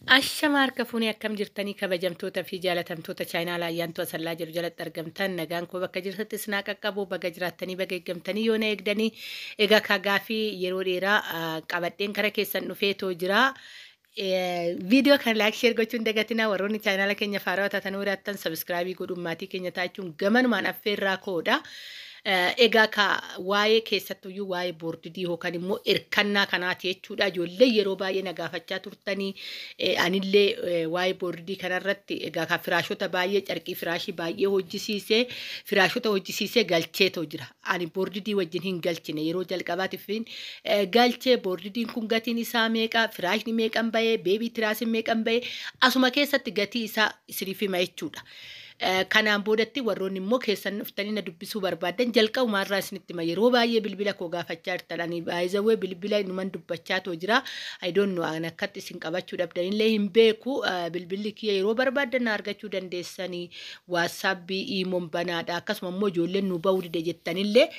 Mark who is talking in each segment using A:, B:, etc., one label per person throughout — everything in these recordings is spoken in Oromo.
A: Ashamaar kafuunii akkam jirtanii kabajamtoota fi jaalatamtoota chaayinaalaa ayyaantu asallaa jiru jalatti argamtan nagaan koo bakka jirtattis naa qaqqabu baga jiraattanii baga eeggamtanii yoo na eegdanii egaa kagaa fi yeroo dheeraa qabadheen kara keessan dhufeetoo jira. Viidiyoo kan laayik sheer gochuun dagatinaa warroonni chaayinaala keenya faaraa tatanuu raattan sabiskiraabii godhuun maatii keenya taachuun gamanumaan affeerraa koodha. Egaa ka waa'ee keessattuyyuu waa'ee boordidii yookaan immoo hirkannaa kanaati jechuudha. Ijoollee yeroo baay'ee na gaafachaa turtanii anillee waa'ee boordidii kanarratti egaa ka firaashota baay'ee carqii firaashii baay'ee hojjisiisee firaashota hojjisiisee galcheetoo jira. Ani boordidii wajjin hin galchine yeroo jalqabaatiif galchee boordidiin kun gatiin isaa meeqa firaashni meeqan bahee beebii tiraasiin meeqan bahee asuma keessatti gatii isaa isiniif hima jechuudha. Kanaan boodatti warroonni immoo keessan dhuftanii na dubbisuu barbaadan jalqabumaarraa isinitti hima yeroo baay'ee bilbila koo gaafachaa jirtan baay'izawwee bilbila numan dubbachaatoo jira. I don't know an akkatti isin qabachuu dhabdanillee hin beeku bilbilli kiyya yeroo barbaadan argachuu dandeessanii waasaabii iimoon banaadha akkasuma immoo ijoolleen nu ba'uu dide jettanillee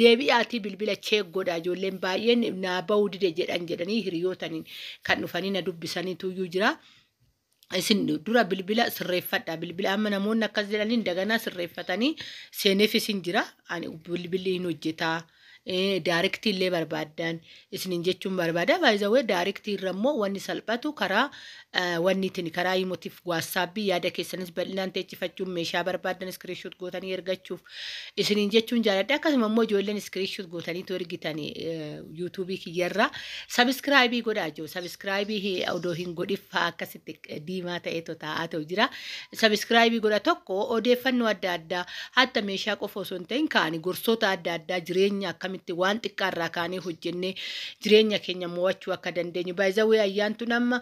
A: deebi'aatii bilbila cheek godha ijoolleen baay'een na ba'uu dide jedhanii hiriyootaniin kan dhufanii na dubbisaniitu jira. Isin dura bilbila sirreeffadha bilbila amma namoonni akkas jedhaniin daganaa sirreeffatanii seeneef isin jira ani bilbilli hin hojjetaa. Daarektii illee barbaadan isinin jechuun barbaada baay'izawee daarektii irra immoo wanni salphatu karaa wanni ittiin karaa himotiif waasaabii yaada keessanis bal'inaan teechifachuun meeshaa barbaadan iskiriishoot gootanii ergachuuf isinin jechuun jaaladha akkasuma immoo ijoolleen iskiriishoot gootanii ergitanii yuutuubii kiyyarraa sabiskiraayibii godhaa jiru sabiskiraayibii odoo hin godhiif akkasitti diimaa ta'eetoo taa'aa ta'u jira sabiskiraayibii godha tokko odeeffannoo adda addaa hatta meeshaa qofa osoo hin ta'in kaa'anii gorsoota adda addaa jireenya akkam miti waan xiqqaarraa kaanee hojjennee jireenya keenya mo'achuu akka dandeenyu baay'izawee ayyaantu nama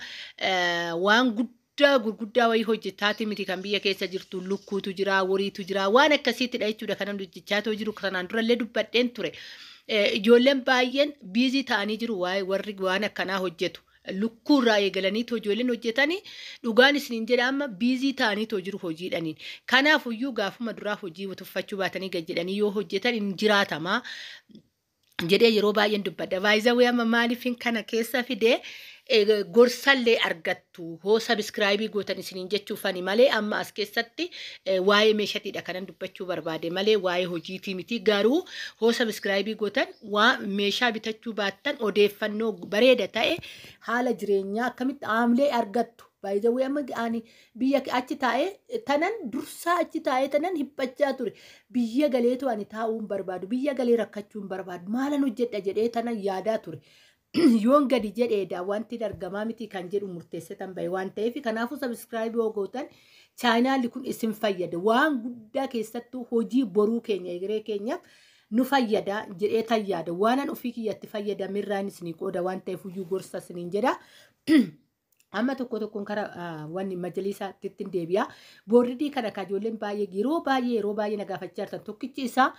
A: waan gurguddaa wayii hojjetaati miti kan biyya keessa jirtu lukkuutu jira woriitu jira waan akkasiitidha jechuudha kanan hojjechaatoo jiru kanaan durallee dubbadheen ture ijoolleen baay'een biizii ta'anii jiru warri waan akkanaa hojjetu. Lukkuurraa eegalaniitoo ijoolleen hojjetanii dhugaan isiniin jedha amma biizii ta'aniitoo jiru hojiidhaniin. Kanaafuyyuu gaafuma duraa hojii tuffachuu baatanii gad jedhanii yoo hojjetan hin jiraatamaa jedhee yeroo baay'een dubbadha. Baay'izawee amma maaliifin kana keessa fidee gorsallee argattu hoo sabiskiraayibii gootan isiniin jechuufani malee amma as keessatti waa'ee meeshatiidha kanan dubbachuu barbaade malee waa'ee hojiitii miti garuu hoo sabiskiraayibii gootan waan meeshaa bitachuu baattan odeeffannoo bareeda ta'e haala jireenyaa akkamitti aamlee argattu. Baay'izawee amma ani biyya achi taa'ee tanan dursaa achi taa'ee tanan hibbachaa ture biyya galeetu ani taa'uun barbaadu biyya galee rakkachuun barbaadu maalan hojjedha jedhee tanan yaadaa ture. Yoon gadi jedheedha wanti argamaa miti kan jedhu murteessatan bahe waan ta'eef kanaafuu sabiskiraayibii yoo gootan chaayinaalli kun isin fayyada waan guddaa keessattuu hojii boruu keenya egeree keenyaaf nu fayyada jedhee tayyaada waanan ofii kiyyatti fayyadamirraan isinii qooda waan ta'eef iyyuu gorsa isiniin jedha. Amma tokkoon karaa wanni majalisaatti deebi'a boordidii kana ijoolleen baay'ee yeroo baay'ee na gaafachaa jirtan tokkichi isaa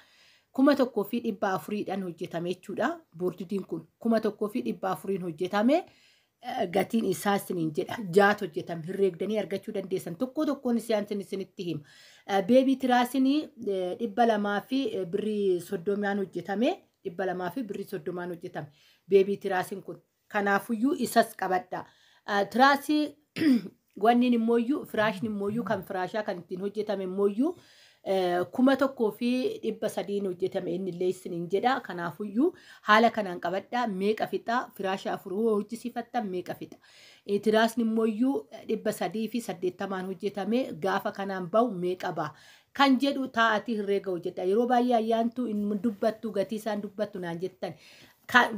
A: 1,400 hojjetame jechuudha. Boordidiin kun 1,400 hojjetame gatiin isaa isiniin jedha. 6 hojjetame herreegdanii argachuu dandeessan tokkoon isinitti hima. Beebii tiraasinii 200 fi birrii 30 hojjetame 200 fi birrii 30 hojjetame. Beebii tiraasiin kun kanaafuyyuu isas qabadha. Tiraasii wanni immooyyuu firaashni immooyyuu kan firaashaa kan ittiin hojjetame immooyyuu 1,300 hojjetame innillee isiniin jedha. Kanaafuyyuu haala kanaan qabadhaa meeqa fixa firaasha 4 hojjisiifattan meeqa fixa. Tiraasni immooyyuu 380 hojjetame gaafa kanaan bahu meeqa ba'a. Kan jedhu taa'atii herreega hojjedha. Yeroo baay'ee ayyaantu hin dubbattu gatii isaan dubbattu naan jettan.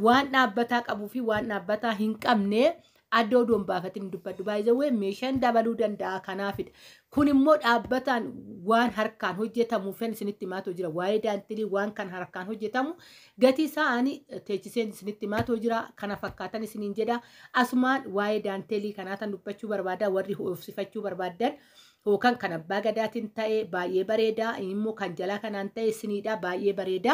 A: Waan dhaabbataa qabuu fi waan dhaabbataa hin qabne adda odoon baafatiin dubbadhu baay'izawee meeshaan dabaluu danda'a kanaafidha. Kun immoo dhaabbataan waan harkaan hojjetamuuf isinitti himaatoo jira. Waa'ee daantilii waan kan harkaan hojjetamu gatii isaanii teechiseen isinitti himaatoo jira. Kana fakkaatan isiniin jedha. Asumaan waa'ee daantilii kanaatan dubbachuu barbaada warri hoofsifachuu barbaadan. Yookaan kan abbaa gadaatiin ta'e baay'ee bareeda immoo kan jalaa kanaan ta'e isiniidha baay'ee bareeda.